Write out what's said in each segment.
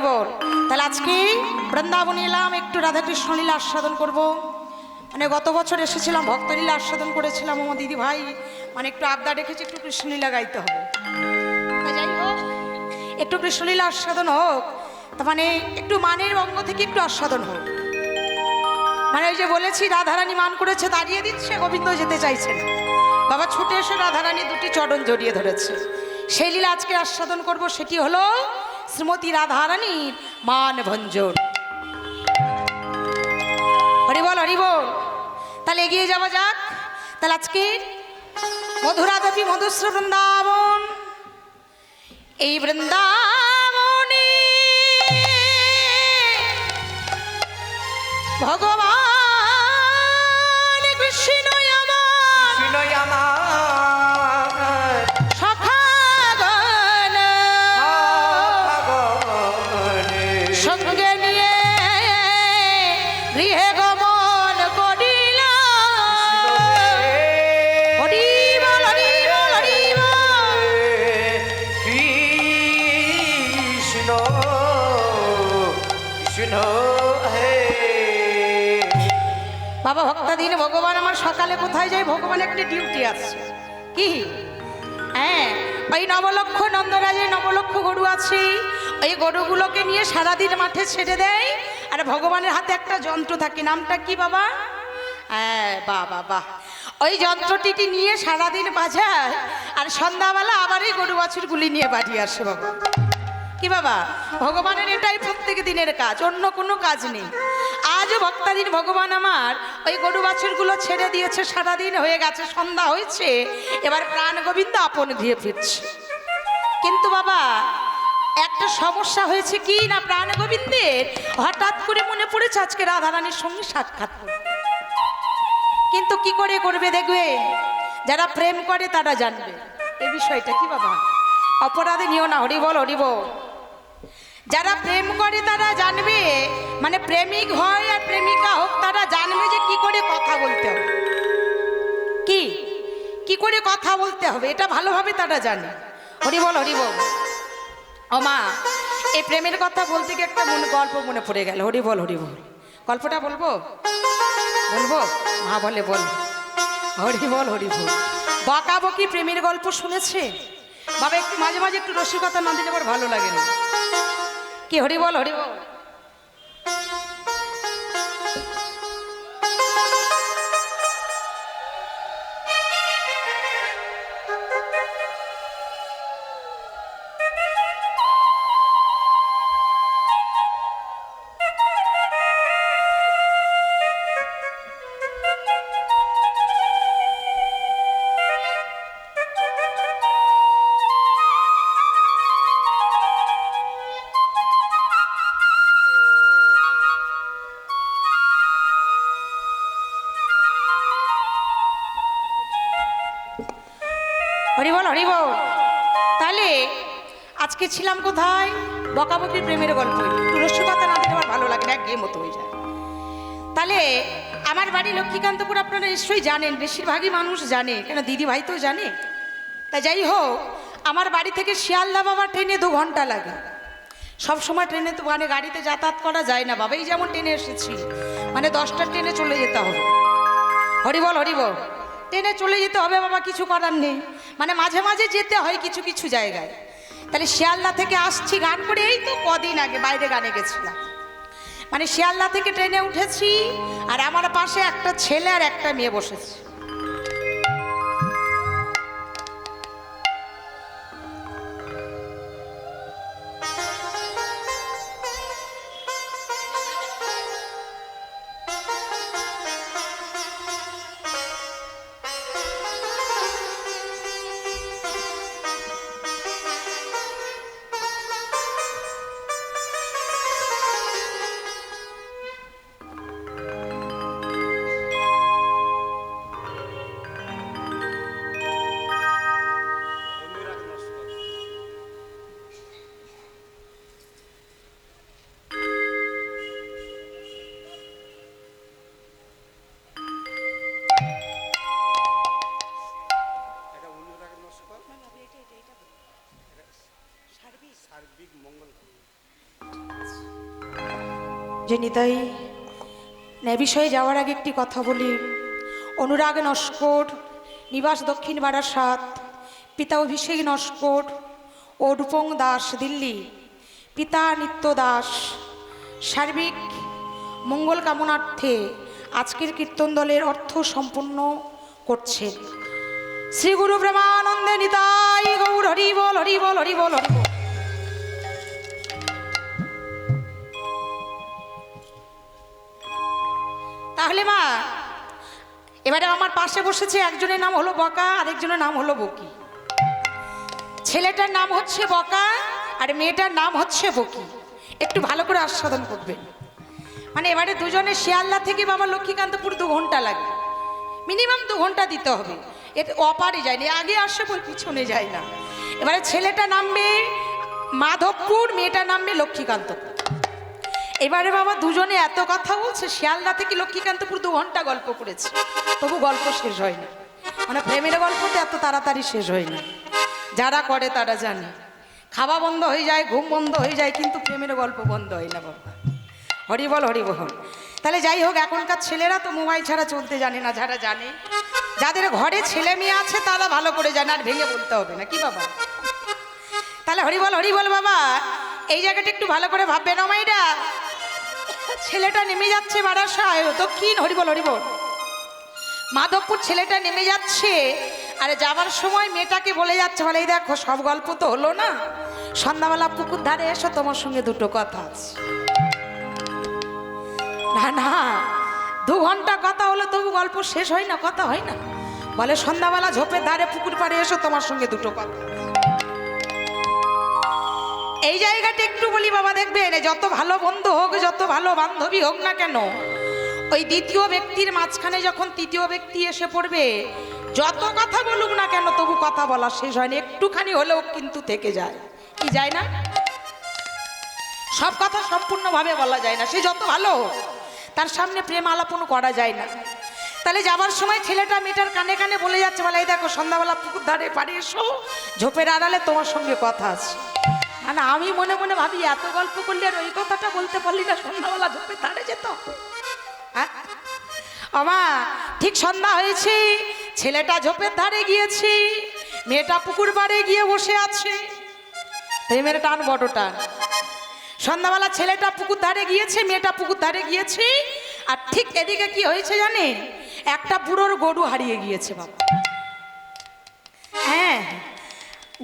বল। তাহলে আজকে বৃন্দাবনে এলাম, একটু রাধাকৃষ্ণ লীলা আস্বাদন করব। মানে গত বছর এসেছিলাম, ভক্তলীলা আস্বাদন করেছিলাম, আমার দিদি ভাই মানে একটু আবদার রেখেছে একটু কৃষ্ণলীলা গাইতে হবে। তা যাই হোক, একটু কৃষ্ণলীলা আস্বাদন হোক, তার মানে একটু মানের অঙ্গ থেকে একটু আস্বাদন হোক। মানে ওই যে বলেছি রাধারানী মান করেছে, দাঁড়িয়ে দিচ্ছে, গোবিন্দ যেতে চাইছে না। বাবা ছুটে এসে রাধারানী দুটি চরণ জড়িয়ে ধরেছে। সেই লীলা আজকে আস্বাদন করব, সেটি হলো শ্রীমতী রাধারানীর মান ভঞ্জন। হরি বল, হরি বল। তাহলে এগিয়ে যাওয়া যাক। তাহলে আজকে মধুরা দেবী মধুশ্র বৃন্দাবন, এই বৃন্দাবনে ভগবান কৃষ্ণ সখাগণ সঙ্গে নিয়ে গৃহে গমন করিল। হরি বল, হরি বল, হরি বল। কৃষ্ণ কৃষ্ণ হে বাবা ভক্তাধীন ভগবান আমার সকালে কোথায় যায়? ভগবান একটা ডিউটি আছে। কি? হ্যাঁ, ওই নবলক্ষ নন্দরাজের নবলক্ষ গরু আছে, ওই গরুগুলোকে নিয়ে সারাদিন মাঠে ছেড়ে দেয়। আর ভগবানের হাতে একটা যন্ত্র থাকে, নামটা কি বাবা? হ্যাঁ, বাহ বাহ বাহ। ওই যন্ত্রটি নিয়ে সারাদিন বাজায়, আর সন্ধ্যাবেলা আবার এই গরু বাছুরগুলি নিয়ে বাড়ি আসে। বাবা কি বাবা, ভগবানের এটাই প্রত্যেক দিনের কাজ, অন্য কোনো কাজ নেই। আজও ভক্তাধীন ভগবান আমার ওই গরু বাছুরগুলো ছেড়ে দিয়েছে, সারাদিন হয়ে গেছে, সন্ধ্যা হয়েছে, এবার প্রাণ গোবিন্দ আপন দিয়ে ফিরছে। কিন্তু বাবা একটা সমস্যা হয়েছে কি না, প্রাণ গোবিন্দের হঠাৎ করে মনে পড়েছে আজকে রাধারানীর সঙ্গে সাক্ষাৎ করবে। কিন্তু কি করে করবে দেখবে, যারা প্রেম করে তারা জানবে এই বিষয়টা। কি বাবা, অপরাধে নিও না। হরি বল, হরি বল। যারা প্রেম করে তারা জানবে, মানে প্রেমিক হয় আর প্রেমিকা হোক, তারা জানবে যে কি করে কথা বলতে হবে, কি করে কথা বলতে হবে, এটা ভালোভাবে তারা জানে। হরি বল, হরি বল। ও মা, এই প্রেমের কথা বলতে গিয়ে একটা গল্প মনে পড়ে গেল। হরি বল, হরি বল। গল্পটা বলবো? বলবো? মা বলে বল। হরি বল, হরি বল। বকাবকি প্রেমের গল্প শুনেছে বাবা? একটু মাঝে মাঝে একটু রসিকতা না দিলে আবার ভালো লাগে না। কি? হরি বল, হরি বল। হরি বল, হরি বল। তাহলে আজকে ছিলাম কোথায়? বকাবকির প্রেমের গল্প। একটু রসিকতা না দিলে আমার ভালো লাগে না, একঘেয়ে মতো হয়ে যায়। তাহলে আমার বাড়ি লক্ষ্মীকান্তপুর, আপনারা নিশ্চয়ই জানেন, বেশিরভাগই মানুষ জানে, কেন দিদি ভাই তো জানে। তা যাই হোক, আমার বাড়ি থেকে শিয়ালদা বাবা ট্রেনে 2 ঘন্টা লাগে। সব সময় ট্রেনে তো মানে গাড়িতে যাতায়াত করা যায় না বাবা। এই যেমন ট্রেনে এসেছি, মানে 10টার ট্রেনে চলে যেতে হবে। হরি বল, হরি বল। ট্রেনে চলে যেতে হবে বাবা, কিছু করার নেই। মানে মাঝে মাঝে যেতে হয় কিছু কিছু জায়গায়। তাহলে শিয়ালদা থেকে আসছি গান করে, এই তো কদিন আগে বাইরে গানে গেছিলাম। মানে শিয়ালদা থেকে ট্রেনে উঠেছি, আর আমার পাশে একটা ছেলে আর একটা মেয়ে বসেছে। যে নিতাই এ বিষয়ে যাওয়ার আগে একটি কথা বলি। অনুরাগ নস্কর, নিবাস দক্ষিণ বারাসাত, পিতা অভিষেক নস্কর ও রূপং দাস দিল্লি, পিতা নিত্য দাস সার্বিক মঙ্গল কামনার্থে আজকের কীর্তন দলের অর্থ সম্পূর্ণ করছেন। শ্রী গুরু প্রেমানন্দে নিতাই গৌর হরি বল হরি বল হরি বল হরি বল। তাহলে মা, এবারে আমার পাশে বসেছে, একজনের নাম হলো বকা, আরেকজনের নাম হলো বকি। ছেলেটার নাম হচ্ছে বকা আর মেয়েটার নাম হচ্ছে বকি। একটু ভালো করে আস্বাদন করবেন। মানে এবারে দুজনে শিয়ালদা থেকে বাবা লক্ষ্মীকান্তপুর 2 ঘন্টা লাগে, মিনিমাম 2 ঘন্টা দিতে হবে। এতে অপারে যায়নি, আগে আসে বই পিছনে যায় না। এবারে ছেলেটা নামবে মাধবপুর, মেয়েটা নামবে লক্ষ্মীকান্তপুর। এবারে বাবা দুজনে এত কথা বলছে, শিয়ালদা থেকে লক্ষ্মীকান্তপুর 2 ঘন্টা গল্প করেছে, তবু গল্প শেষ হয়নি। মানে প্রেমের গল্পটা এত তাড়াতাড়ি শেষ হয় না, যারা করে তারা জানে। খাওয়া বন্ধ হয়ে যায়, ঘুম বন্ধ হয়ে যায়, কিন্তু প্রেমের গল্প বন্ধ হয় না বাবা। হরি বল হরি বল। তাহলে যাই হোক, এখনকার ছেলেরা তো মোবাইল ছাড়া চলতে জানে না। যারা জানে, যাদের ঘরে ছেলে মেয়ে আছে তারা ভালো করে জানে, আর ভেঙে বলতে হবে না, কি বাবা? তাহলে হরি বল বাবা। এই জায়গাটা একটু ভালো করে ভাববেন। আমাইরা ছেলেটা নেমে যাচ্ছে বারাসায় দক্ষিণ, হরি বল মাধবপুর। ছেলেটা নেমে যাচ্ছে, আর যাবার সময় মেয়েটাকে বলে যাচ্ছে, বলে এই দেখো সব গল্প তো হলো না, সন্ধ্যাবেলা পুকুর ধারে এসো, তোমার সঙ্গে 2টো কথা আছে। না না, 2 ঘন্টা কথা হলো তবু গল্প শেষ হয় না, কথা হয় না। বলে সন্ধ্যাবেলা ঝোপের ধারে পুকুর পাড়ে এসো, তোমার সঙ্গে 2টো কথা। এই জায়গাটা একটু বলি বাবা, দেখবেন যত ভালো বন্ধু হোক, যত ভালো বান্ধবী হোক না কেন, ওই দ্বিতীয় ব্যক্তির মাঝখানে যখন তৃতীয় ব্যক্তি এসে পড়বে, যত কথা বলুক না কেন তবু কথা বলা শেষ হয় না, একটুখানি হলেও কিন্তু থেকে যায়। কি যায় না? সব কথা সম্পূর্ণভাবে বলা যায় না, সে যত ভালো তার সামনে প্রেম আলাপন করা যায় না। তাহলে যাবার সময় ছেলেটা মেয়েটার কানে কানে বলে যাচ্ছে, বলে এই দেখো সন্ধ্যাবেলা পুকুর ধারে পাড়ে এসো, ঝোপের আড়ালে তোমার সঙ্গে কথা আছে। মানে আমি মনে মনে ভাবি, এত গল্প করলে আর ওই কথাটা বলতে পারলি না, সন্ধ্যাবেলা ঝোপের ধারে যেত। আমা ঠিক সন্ধ্যা হয়েছে, ছেলেটা ঝোপের ধারে গিয়েছে, মেয়েটা পুকুর পাড়ে গিয়ে বসে আছে। প্রেমের টান বড় টান। সন্ধ্যাবেলা ছেলেটা পুকুর ধারে গিয়েছে, মেয়েটা পুকুর ধারে গিয়েছে, আর ঠিক এদিকে কি হয়েছে জানে? একটা বুড়োর গরু হারিয়ে গিয়েছে বাবা। হ্যাঁ,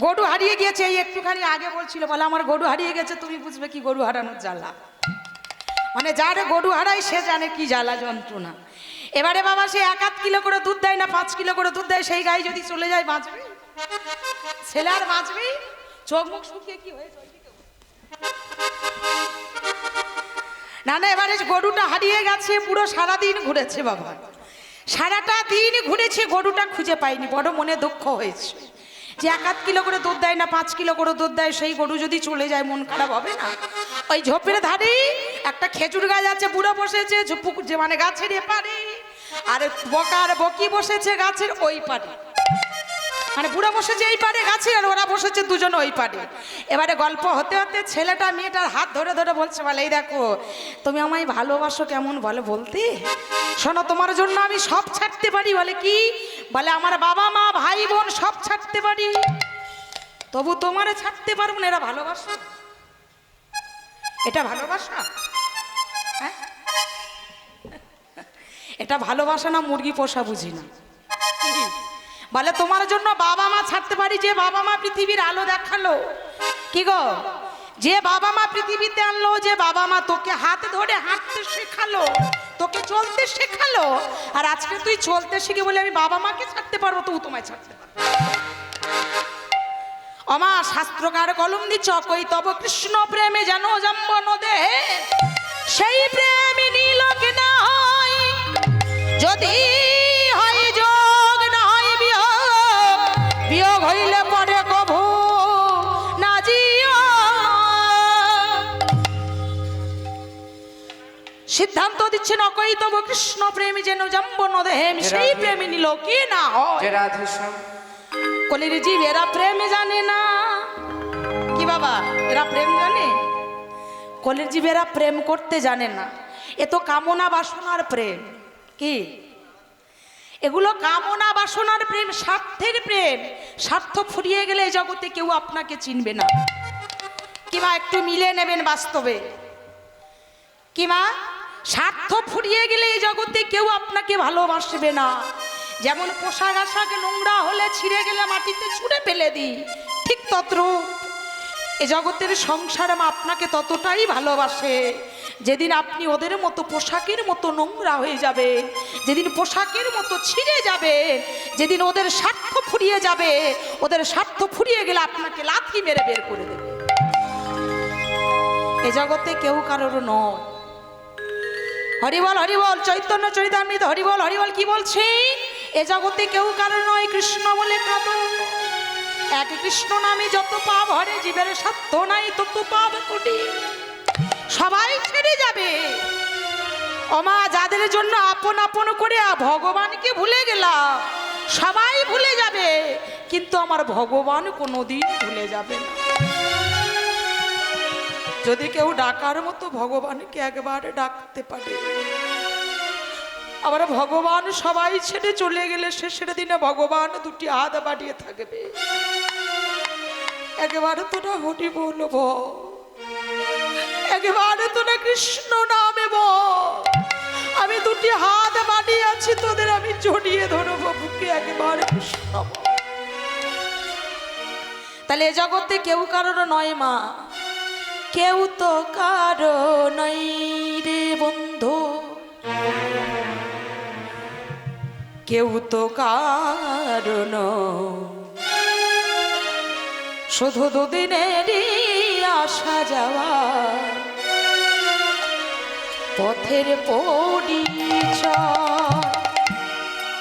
গরু হারিয়ে গিয়েছে। এই একটুখানি আগে বলছিল, বলে আমার গরু হারিয়ে গেছে, তুমি বুঝবে কি গরু হারানোর জ্বালা। মানে যার গরু হারায় সে জানে কি জ্বালা যন্ত্রণা। এবারে বাবা সে 1-1 কিলো করে দুধ দেয় না 5 কিলো করে দুধ দেয়, সেই গাই যদি চলে যায় বাঁচবে? ছেলে আর বাঁচবে? চোখ মুখ শুকিয়ে কি হয়েছে? না না, এবারে গরুটা হারিয়ে গেছে, পুরো সারাদিন ঘুরেছে বাবা, সারাটা দিন ঘুরেছে, গরুটা খুঁজে পাইনি। বড় মনে দুঃখ হয়েছে যে 1-1 কিলো করে দুধ দেয় না 5 কিলো করে দুধ দেয়, সেই গরু যদি চলে যায় মন খারাপ হবে না? ওই ঝোপের ধারে একটা খেজুর গাছ আছে, বুড়ো বসেছে যে মানে গাছের এপারে, আর বকার বকি বসেছে গাছের ওই পারে। মানে বুড়ো বসেছে এই পারে গাছে, আর ওরা বসেছে দুজন ওই পারে। এবারে গল্প হতে হতে ছেলেটা মেয়েটার হাত ধরে ধরে বলছে, বলে এই দেখো তুমি আমায় ভালোবাসো কেমন বলে বলতে, শোনো তোমার জন্য আমি সব ছাড়তে পারি। বলে কি? বলে আমার বাবা মা ভাই বোন সব ছাড়তে পারি, তবু তোমারে ছাড়তে পারবো না। এরা ভালোবাসা? এটা ভালোবাসা? হ্যাঁ, এটা ভালোবাসা না মুরগি পোষা বুঝি না। বলে তোমার জন্য বাবা মা ছাড়তে পারি, যে বাবা মা পৃথিবীর আলো দেখালো। কি গো, যে বাবা মা পৃথিবীতে আনলো, যে বাবা মা তোকে হাত ধরে হাঁটতে শেখালো, তোকে চলতে শেখালো, আর আজকে তুই চলতে শিখে বলে আমি বাবা মাকে ছাড়তে পারবো, তবু তোমায় ছাড়তে পারবো। অমা শাস্ত্রকার কলম দিচ্ছ, কই তব কৃষ্ণ প্রেমে যেন জম্বন দে, সেই প্রেমী নীলক না হয়, যদি হয় যোগ না হয় বিয়োগ, বিয়োগ হইলে পরে কভু না জিও। সিদ্ধান্ত দিচ্ছেন, অকই তব কৃষ্ণ প্রেমী যেন জম্বন দেহে, সেই প্রেমী নীলক না হয়। কলির জীব এরা প্রেম জানে না। কি বাবা, এরা প্রেম জানে? কলিজীবেরা প্রেম করতে জানে না, এ তো কামনা বাসনার প্রেম। কি এগুলো? কামনা বাসনার প্রেম, স্বার্থের প্রেম। স্বার্থ ফুরিয়ে গেলে এই জগতে কেউ আপনাকে চিনবে না। কিমা একটু মিলে নেবেন বাস্তবে। কিমা স্বার্থ ফুরিয়ে গেলে এই জগতে কেউ আপনাকে ভালোবাসবে না। যেমন পোশাক আশাক নোংরা হলে ছিঁড়ে গেলে মাটিতে ছুঁড়ে ফেলে দিই, ঠিক তদ্রূপ এ জগতের সংসার মা আপনাকে ততটাই ভালোবাসে যেদিন আপনি ওদের মতো পোশাকের মতো নোংরা হয়ে যাবে, যেদিন পোশাকের মতো ছিঁড়ে যাবে, যেদিন ওদের স্বার্থ ফুরিয়ে যাবে। ওদের স্বার্থ ফুরিয়ে গেলে আপনাকে লাথি মেরে বের করে দেবে। এ জগতে কেউ কারোর নয়। হরিবল হরিবল, চৈতন্য চরিতামৃত হরিবল হরিবল। কি বলছে? এ জগতে কেউ কারোর নয়, কৃষ্ণ বলে কাঁদো। এক কৃষ্ণ নামে যত পাপ হরে, জীবের স্বার্থ নাই তত পাপ কোটি। সবাই ছেড়ে যাবে ওমা, যাদের জন্য আপন আপন করে ভগবানকে ভুলে গেলাম, সবাই ভুলে যাবে, কিন্তু আমার ভগবান কোনোদিন ভুলে যাবে না। যদি কেউ ডাকার মতো ভগবানকে একবার ডাকতে পারে, আবার ভগবান সবাই ছেড়ে চলে গেলে শেষের দিনে ভগবান দুটি হাত বাড়িয়ে থাকবে। একেবারে তোরা হরি বলব, একেবারে তোরা কৃষ্ণ নামে বল। আমি দুটি হাত বাড়িয়ে আছি, তোদের আমি জড়িয়ে ধরবো বুকে, একেবারে কৃষ্ণ বল। তাহলে এ জগতে কেউ কারোর নয় মা, কেউ তো কারো নাই রে বন্ধু, কেউ তো কারণ। শুধু দুদিনেরই আসা যাওয়া, পথের পরিচয়।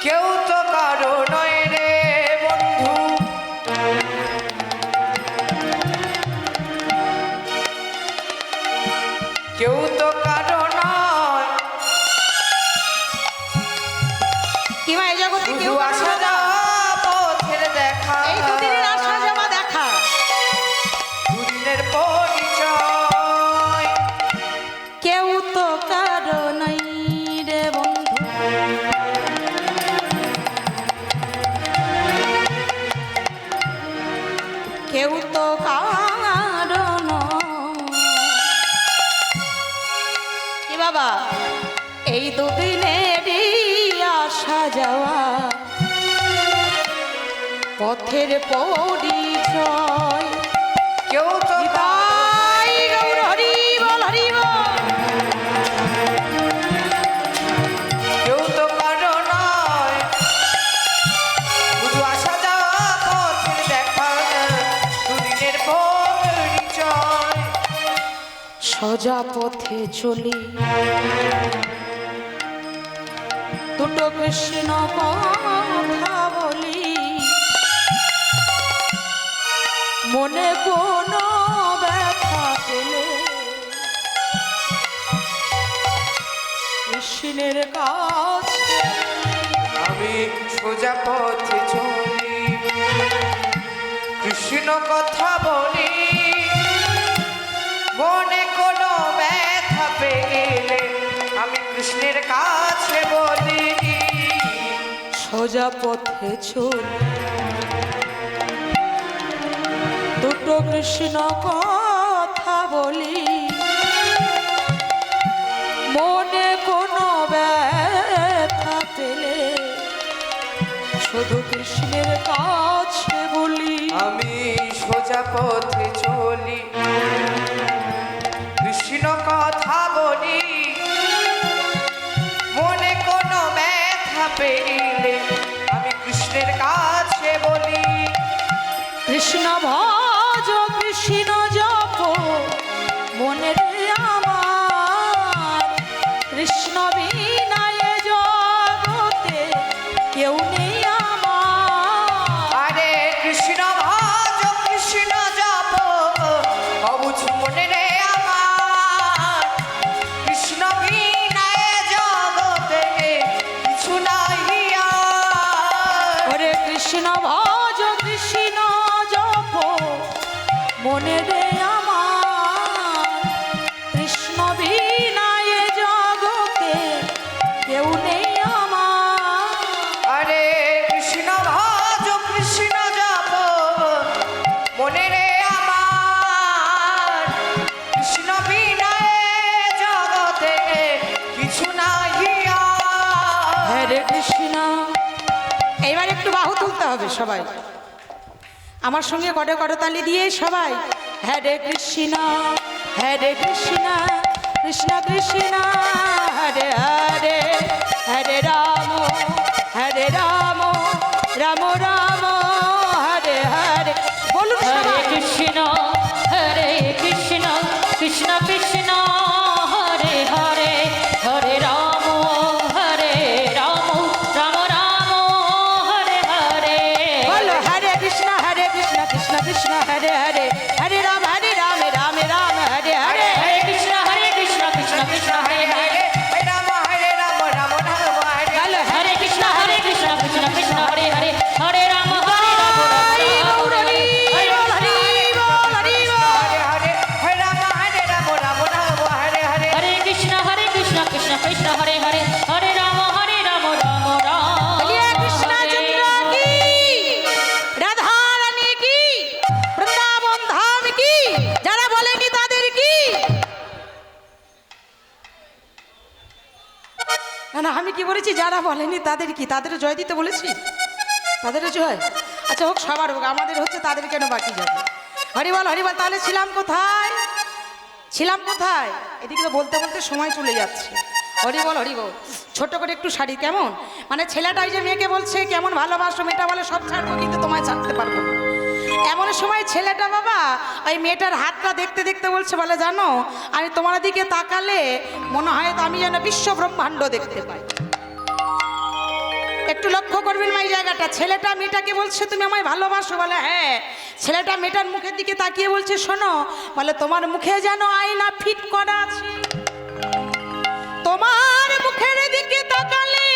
কেউ তো কারো নয় রে বন্ধু, কেউ তো কারো নয়। কি ভাই জগতে কেউ আসা যাওয়া পথের দেখা, এই দুদিনের আসা যাওয়া দেখা, দুদিনের পরিচয়। কেউ তো কারো নাই রে বন্ধু, কেউ তো কারো নয়। কি বাবা, এই দুদিনেরই আসা যাওয়া, পথের পরিচয়। কেউ তো তাই গৌর হরি বল হরি বল। কেউ তো কারো নয়, শুধু আসা যাওয়া পথের দেখা, দুদিনের পরিচয়। সোজা পথে চলি, দুটো কৃষ্ণ কথা বলি, মনে কোনো ব্যথা পেলে কৃষ্ণের কাছে। আমি সোজা পথে চলি, কৃষ্ণ কথা বলি, মনে কোনো ব্যথা পেলে আমি কৃষ্ণের কাছে বলি। সোজা পথে চলি, দুটো কৃষ্ণ কথা বলি, মনে কোনো ব্যথা পেলে শুধু কৃষ্ণের কাছে বলি। আমি সোজা পথে চলি, কৃষ্ণ কথা বলি, মনে কোনো ব্যথা পেলে আমি কৃষ্ণের কাছে বলি। কৃষ্ণ ভজ কৃষ্ণ জপ মনে আমার, কৃষ্ণ বিনায় জগতে কেউ নেই আমার। আরে কৃষ্ণ ভজ কৃষ্ণ জপ অবুঝ মনে রে আমার, কৃষ্ণ বিনায় জগতে কিছু নাই আর। ওরে কৃষ্ণ ভজ কৃষ্ণ জপ মনে রে আমার, একটু বাহু তুলতে হবে সবাই আমার সঙ্গে গড়ে করতালি দিয়ে সবাই হরে কৃষ্ণ হরে কৃষ্ণ কৃষ্ণ কৃষ্ণ হরে হরে হরে রাম রাম রাম হরে হরে বলুন হরে সবাই। কৃষ্ণ কৃষ্ণ কৃষ্ণ হরে হরে হরে রাম রাম রাম হরে হরে বলো হরে কৃষ্ণ কৃষ্ণ কৃষ্ণ হরে হরে হরে রাম রাম রাম হরে হরে হরে কৃষ্ণ কৃষ্ণ কৃষ্ণ হরে হরে হরে রাম রাম রাম হরে বলো হরে কৃষ্ণ কৃষ্ণ কৃষ্ণ হরে হরে হরে রাম রাম হরি বল, হরি বল, হরি বল, হরি বল। হরে হরে হরে রাম রাম রাম হরে হরে হরে কৃষ্ণ কৃষ্ণ কৃষ্ণ হরে হরে হরে রাম রাম রাম বলিয়ে কৃষ্ণ চন্দ্র কি রাধা রানী কি বৃন্দাবন ধাম কি যারা বলেনি তাদের কি না না আমি কি বলেছি যারা বলেনি তাদের কি তাদের জয় দিতে বলেছি তাদেরও জয় আচ্ছা হোক সবার হোক আমাদের হচ্ছে তাদের কেন বাকি যাবে হরিবল তাহলে ছিলাম কোথায় এদিকে তো বলতে বলতে সময় চলে যাচ্ছে হরিবল ছোট করে একটু শাড়ি কেমন মানে ছেলেটা ওই যে মেয়েকে বলছে কেমন ভালোবাসো মেয়েটা বলে সব ছাড়বো কিন্তু তোমায় ছাড়তে পারবো না এমন সময় ছেলেটা বাবা ওই মেয়েটার হাতটা দেখতে দেখতে বলছে বলে জানো আমি তোমার দিকে তাকালে মনে হয় তো আমি যেন বিশ্ব ব্রহ্মাণ্ড দেখতে পাই একটু লক্ষ্য করবেন এই জায়গাটা ছেলেটা মেয়েটাকে বলছে তুমি আমায় ভালোবাসো বলে হ্যাঁ ছেলেটা মেয়েটার মুখের দিকে তাকিয়ে বলছে শোনো বলে তোমার মুখে যেন আয়না ফিট করা আছে তোমার মুখের দিকে তাকালে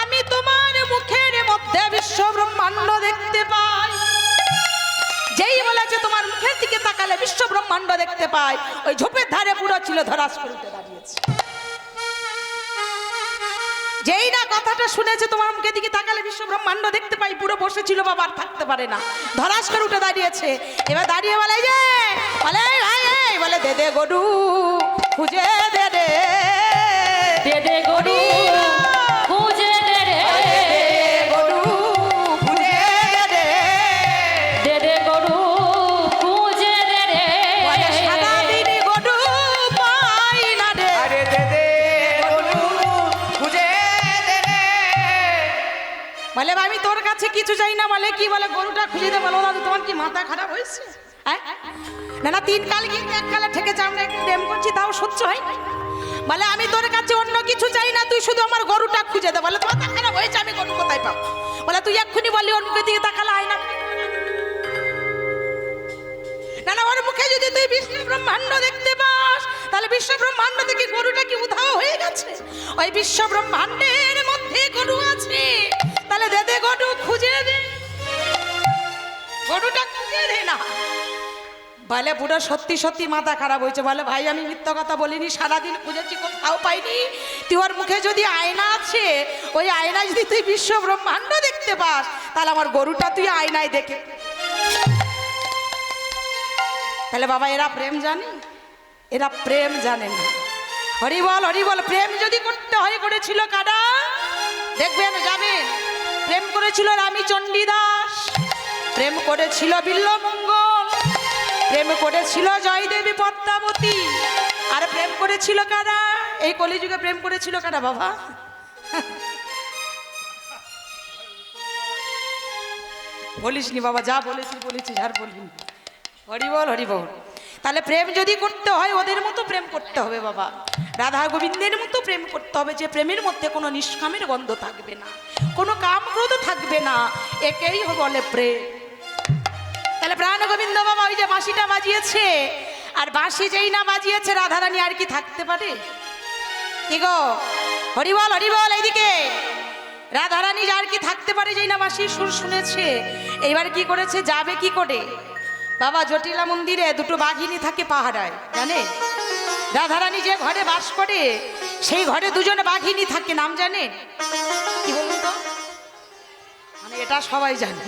আমি তোমার মুখের মধ্যে বিশ্ব ব্রহ্মাণ্ড দেখতে পাই যেই বলেছে তোমার মুখের দিকে তাকালে বিশ্ব ব্রহ্মাণ্ড দেখতে পাই ওই ঝোপের ধারে পুরো ছিল ধরাস করতে দাঁড়িয়েছে যেই না কথাটা শুনেছে তোমার মুখের দিকে তাকালে বিশ্ব ব্রহ্মাণ্ড দেখতে পাই পুরো বসেছিল বাবা আর থাকতে পারে না ধরাস করে উঠে দাঁড়িয়েছে এবার দাঁড়িয়ে বলে যে বলে ভাই এই বলে দে দে গরু খুঁজে দে রে দে দে গরু খুঁজে দে রে গরু খুঁজে দে রে দে দে গরু খুঁজে দে রে বলে সারাদিন গরু পাই না রে আরে দে দে গরু খুঁজে দে রে বলে আমি তোর কাছে কিছু চাই না বলে কি বলে গরুটা খুঁজে দে বলো দাদু তোমার কি মাথা খারাপ হয়েছে হ্যাঁ না না তিন কাল কিন্তু এক কালে ঠেকেছে আমরা একটু প্রেম করছি তাও সহ্য হয় না বলে আমি তোর কাছে অন্য কিছু চাই না তুই শুধু আমার গরুটা খুঁজে দে বলে তোমার খারাপ হয়েছে আমি গরু কোথায় পাবো বলে তুই এক্ষুনি বললি ওর মুখের দিকে তাকালে আয় না না না ওর মুখে যদি তুই বিশ্ব ব্রহ্মাণ্ড দেখতে পাস তাহলে বিশ্ব ব্রহ্মাণ্ড থেকে গরুটা কি উধাও হয়ে গেছে ওই বিশ্ব ব্রহ্মাণ্ডের মধ্যে গরু আছে তাহলে দে দে গরু খুঁজে দে গরুটা খুঁজে দে না বলে বুড়ো সত্যি সত্যি মাথা খারাপ হয়েছে বলে ভাই আমি মিথ্যা কথা বলিনি সারাদিন খুঁজেছি কোথাও পাইনি তুই ওর মুখে যদি আয়না আছে ওই আয়নায় যদি তুই বিশ্ব ব্রহ্মাণ্ড দেখতে পাস তাহলে আমার গরুটা তুই আয়নায় দেখে তাহলে বাবা এরা প্রেম জানে এরা প্রেম জানে না হরিবল প্রেম যদি করতে হয় করেছিল কারা দেখবেন যাবেন প্রেম করেছিল রানী চণ্ডীদাস প্রেম করেছিল বিল্লমঙ্গল প্রেম করেছিল জয়দেবী পদ্মাবতী আর প্রেম করেছিল কারা এই কলিযুগে প্রেম করেছিল কারা বাবা বলিসনি বাবা যা বলেছিস আর বলিনি হরিবল তাহলে প্রেম যদি করতে হয় ওদের মতো প্রেম করতে হবে বাবা রাধা গোবিন্দের মতো প্রেম করতে হবে যে প্রেমের মধ্যে কোনো নিষ্কামের গন্ধ থাকবে না কোনো কামক্রোধ থাকবে না একেই বলে প্রেম তাহলে প্রাণ গোবিন্দ বাবা ওই যে বাঁশিটা বাজিয়েছে আর বাঁশি যেই না বাজিয়েছে রাধারানী আর কি থাকতে পারে কি গো হরিবল এইদিকে রাধারানী আর কি থাকতে পারে যেই না বাঁশির সুর শুনেছে এইবার কি করেছে যাবে কি করে বাবা জটিলা মন্দিরে দুটো বাঘিনী থাকে পাহারায় জানে রাধারানী যে ঘরে বাস করে সেই ঘরে দুজন বাঘিনী থাকে নাম জানে কি বলুন তো মানে এটা সবাই জানে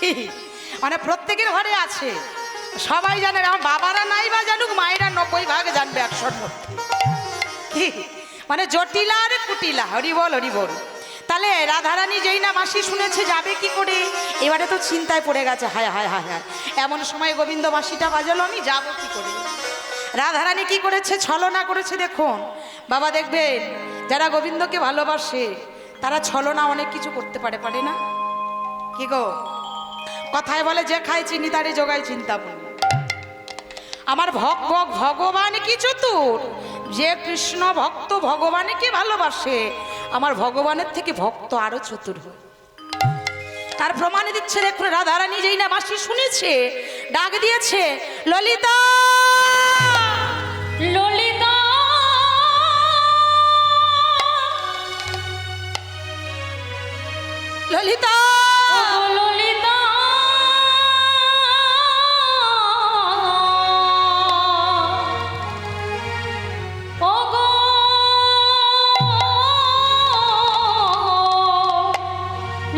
কি মানে প্রত্যেকের ঘরে আছে সবাই জানে আমার বাবারা নাই বা জানুক মায়েরা 90 জানবে 100-র মধ্যে কি মানে জটিলা আর কুটিলা হরিবল তাহলে রাধারানী যেই না মাসি শুনেছে যাবে কি করে, এবারে তো চিন্তায় পড়ে গেছে, হায় হায় হায় হায়, এমন সময় গোবিন্দ মাসিটা বাজালো, আমি যাবো কি করে। রাধারানী কি করেছে, ছলনা করেছে। দেখুন বাবা, দেখবেন যারা গোবিন্দকে ভালোবাসে তারা ছলনা অনেক কিছু করতে পারে, পারে না? কি গো, কথায় বলে যে খায় চিনি তারে জোগায় চিন্তামণি। আমার ভগবান কি চতুর, যে কৃষ্ণ ভক্ত ভগবানকে ভালোবাসে, আমার ভগবানের থেকে ভক্ত আরো চতুর হয়। তার প্রমাণ দিচ্ছে দেখুন, রাধারানী যেই না মাসি শুনেছে, ডাক দিয়েছে, ললিতা ললিতা ললিতা ও ললিতা ও গো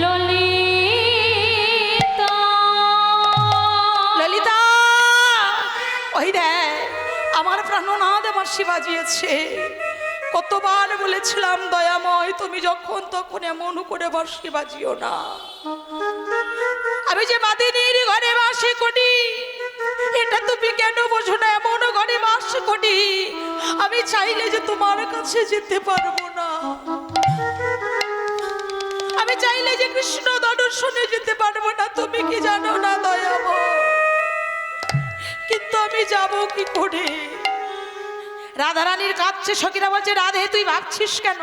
ললিতা ললিতা, ওই দেখ আমার প্রাণনাথ আমার শিবাজিয়েছে। কতবার বলেছিলাম দয়াময়, তুমি যখন তখন এমন করে বাঁশি বাজিও না। আমি যে মাদিনীর ঘরে বাস করি, এটা তুমি কেন বোঝো না? এমন ঘরে বাস করি, আমি চাইলে যে তোমার কাছে যেতে পারবো না। আমি চাইলে যে কৃষ্ণ দর্শনে যেতে পারবো না, তুমি কি জানো না দয়াময়? কিন্তু আমি যাব কি করে? রাধারানীর কাছে সখীরা বলছে, রাধে তুই ভাবছিস কেন?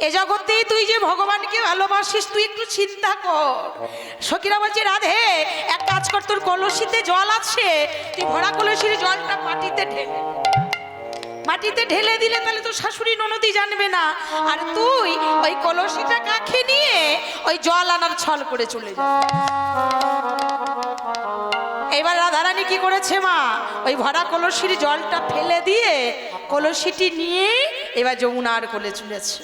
এ জগতেই তুই যে ভগবানকে ভালোবাসিস, তুই একটু চিন্তা কর। সখীরা বলছে, রাধে এক কাজ কর, তোর কলসিতে জল আছে, তুই ভরা কলসির জলটা মাটিতে ঢেলে দিলে তাহলে তো শাশুড়ি ননদি জানবে না, আর তুই ওই কলসিটা কাছে নিয়ে ওই জল আনার ছল করে চলে যা। এবার রাধারানী কি করেছে মা, ওই ভরা কলসির জলটা ফেলে দিয়ে কলসিটি নিয়ে এবার যমুনার কোলে চলেছে।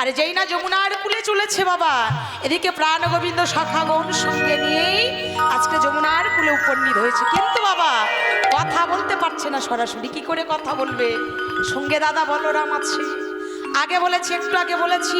আর যেই না যমুনার কুলে চলেছে বাবা, এদিকে প্রাণ গোবিন্দ সখাগণ সঙ্গে নিয়েই আজকে যমুনার কুলে উপনীত হয়েছে। কিন্তু বাবা কথা বলতে পারছে না সরাসরি, কি করে কথা বলবে? সঙ্গে দাদা বলরাম আছে। আগে বলেছি, একটু আগে বলেছি,